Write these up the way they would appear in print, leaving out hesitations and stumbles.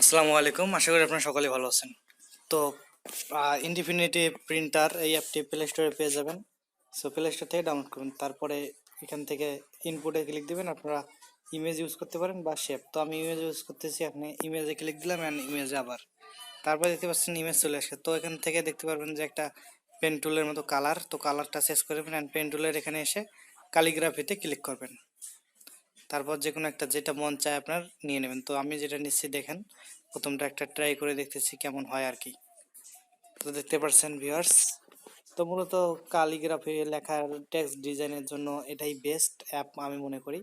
আসসালামু আলাইকুম, আশা করি আপনারা সকলেই ভালো আছেন। তো ইনডিফিনিটি প্রিন্টার এই অ্যাপটি প্লে স্টোরে পেয়ে যাবেন। সো প্লে স্টোর থেকে ডাউনলোড করবেন, তারপরে এখান থেকে ইনপুটে ক্লিক দিবেন। আপনারা ইমেজ ইউজ করতে পারেন বা শেপ। তো আমি ইমেজ ইউজ করতেছি, আপনি ইমেজে ক্লিক দিলাম অ্যান্ড ইমেজে আবার, তারপরে দেখতে পাচ্ছেন ইমেজ চলে আসে। তো এখান থেকে দেখতে পারবেন যে একটা পেন টুলের মতো কালার, তো কালারটা চেঞ্জ করবেন অ্যান্ড পেন টুলের এখানে এসে ক্যালিগ্রাফিতে ক্লিক করবেন। তারপর যে কোনো একটা যেটা মন চায় আপনার নিয়ে নেবেন। তো আমি যেটা নিচ্ছি দেখেন, প্রথমটা একটা ট্রাই করে দেখতেছি কেমন হয় আর কি। তো দেখতে পাচ্ছেন ভিউয়ার্স, তো মূলত ক্যালিগ্রাফি লেখার টেক্সট ডিজাইনের জন্য এটাই বেস্ট অ্যাপ আমি মনে করি।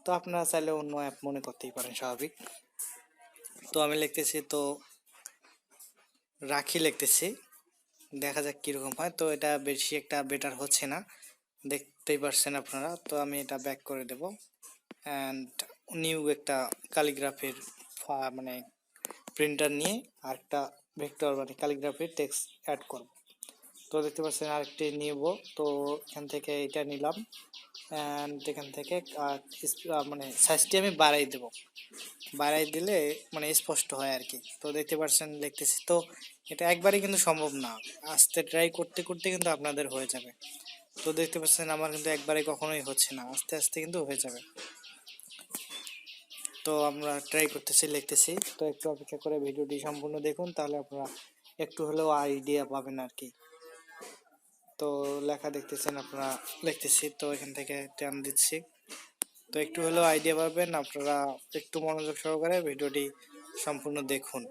তো আপনারা চাইলে অন্য অ্যাপ মনে করতেই পারেন, স্বাভাবিক। তো আমি লিখতেছি, তো রাখি লিখতেছি, দেখা যাক কীরকম হয়। তো এটা বেশি একটা বেটার হচ্ছে না, দেখতেই পাচ্ছেন আপনারা। তো আমি এটা ব্যাক করে দেব অ্যান্ড নিউ একটা ক্যালিগ্রাফির মানে প্রিন্টার নিয়ে আরেকটা ভেক্টর মানে ক্যালিগ্রাফির টেক্সট অ্যাড করব। তো দেখতে পাচ্ছেন আরেকটি নিব। তো এখান থেকে এটা নিলাম অ্যান্ড এখান থেকে মানে সাইজটি আমি বাড়াই দেব, বাড়াই দিলে মানে স্পষ্ট হয় আর কি। তো দেখতে পাচ্ছেন লিখতেছি। তো এটা একবারই কিন্তু সম্ভব না, আস্তে ট্রাই করতে করতে কিন্তু আপনাদের হয়ে যাবে। তো দেখতে পাচ্ছেন আমার কিন্তু একবারে কখনোই হচ্ছে না, আস্তে আস্তে কিন্তু হয়ে যাবে। তো আমরা ট্রাই করতেছি, লিখতেছি। তো একটু অপেক্ষা করে ভিডিওটি সম্পূর্ণ দেখুন, তাহলে আপনারা একটু হলেও আইডিয়া পাবেন আর কি। তো লেখা দেখতেছেন আপনারা, লিখতেছি। তো এখান থেকে টান দিচ্ছি, তো একটু হলেও আইডিয়া পাবেন। আপনারা একটু মনোযোগ সহকারে ভিডিওটি সম্পূর্ণ দেখুন।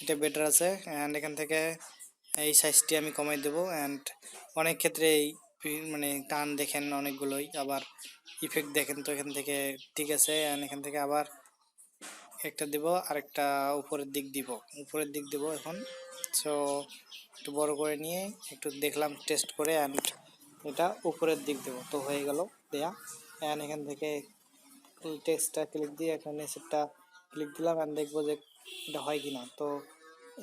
এটা বেটার আছে অ্যান্ড এখান থেকে এই সাইজটি আমি কমাই দেবো। অ্যান্ড অনেক ক্ষেত্রে এই মানে টান দেখেন অনেকগুলোই, আবার ইফেক্ট দেখেন। তো এখান থেকে ঠিক আছে, অ্যান্ড এখান থেকে আবার একটা দিব, আরেকটা উপরের দিক দিব, উপরের দিক দিব এখন। সো একটু বড় করে নিয়ে একটু দেখলাম টেস্ট করে, অ্যান্ড এটা উপরের দিক দেবো। তো হয়ে গেল দেয়া। অ্যান্ড এখান থেকে টেক্সটটা ক্লিক দিয়ে এখানে সেটটা ক্লিক দিলাম অ্যান্ড দেখবো যে এটা হয় কি না। তো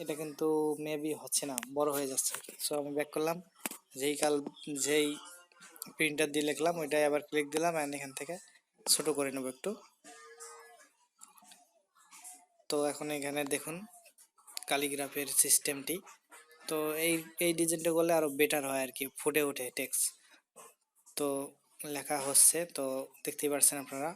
এটা কিন্তু মেবি হচ্ছে না, বড় হয়ে যাচ্ছে। সো আমি ব্যাক করলাম, যেই প্রিন্টার দিয়ে লিখলাম ওইটাই আবার ক্লিক দিলাম অ্যান্ড এখান থেকে ছোটো করে নেব একটু। তো এখন এখানে দেখুন ক্যালিগ্রাফির সিস্টেমটি। তো এই ডিজাইনটা করলে আরও বেটার হয় আর কি, ফুটে ওঠে টেক্সট। তো লেখা হচ্ছে, তো দেখতেই পাচ্ছেন আপনারা।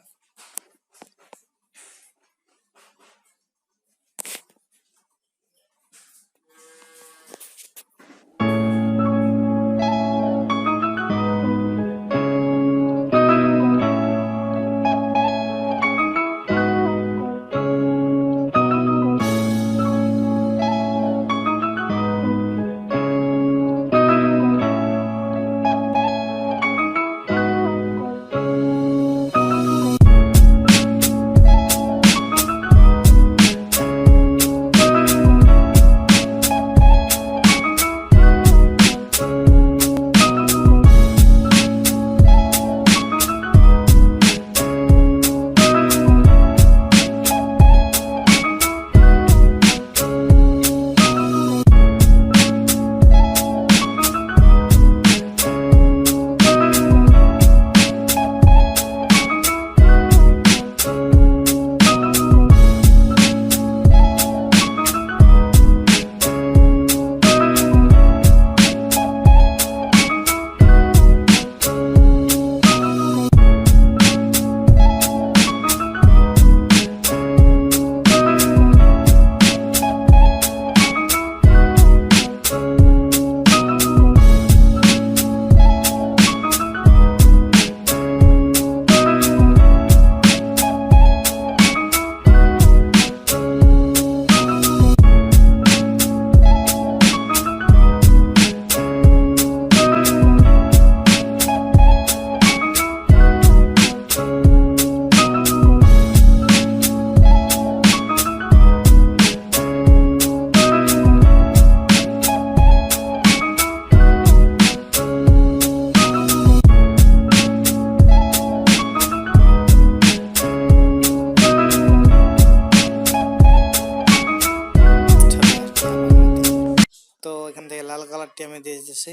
তো এখান থেকে লাল কালারটি আমি দিয়ে দিচ্ছি।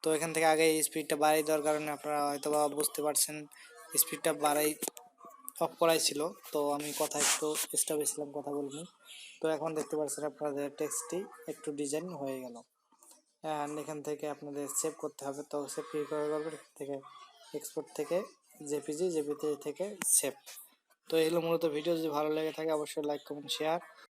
তো এখান থেকে আগে স্পিডটা বাড়াই দেওয়ার কারণে আপনারা হয়তো বা বুঝতে পারছেন স্পিডটা বাড়াই অফ করাই ছিল, তো আমি কথা একটু স্টপ ছিলাম, কথা বলিনি। তো এখন দেখতে পাচ্ছেন আপনাদের টেক্সটটি একটু ডিজাইন হয়ে গেল। অ্যান্ড এখান থেকে আপনাদের সেভ করতে হবে, তো সেভ কীভাবে করবেন, এখান থেকে এক্সপোর্ট থেকে জেপিজি থেকে সেভ। তো এগুলো মূলত ভিডিও যদি ভালো লেগে থাকে অবশ্যই লাইক কমেন্ট শেয়ার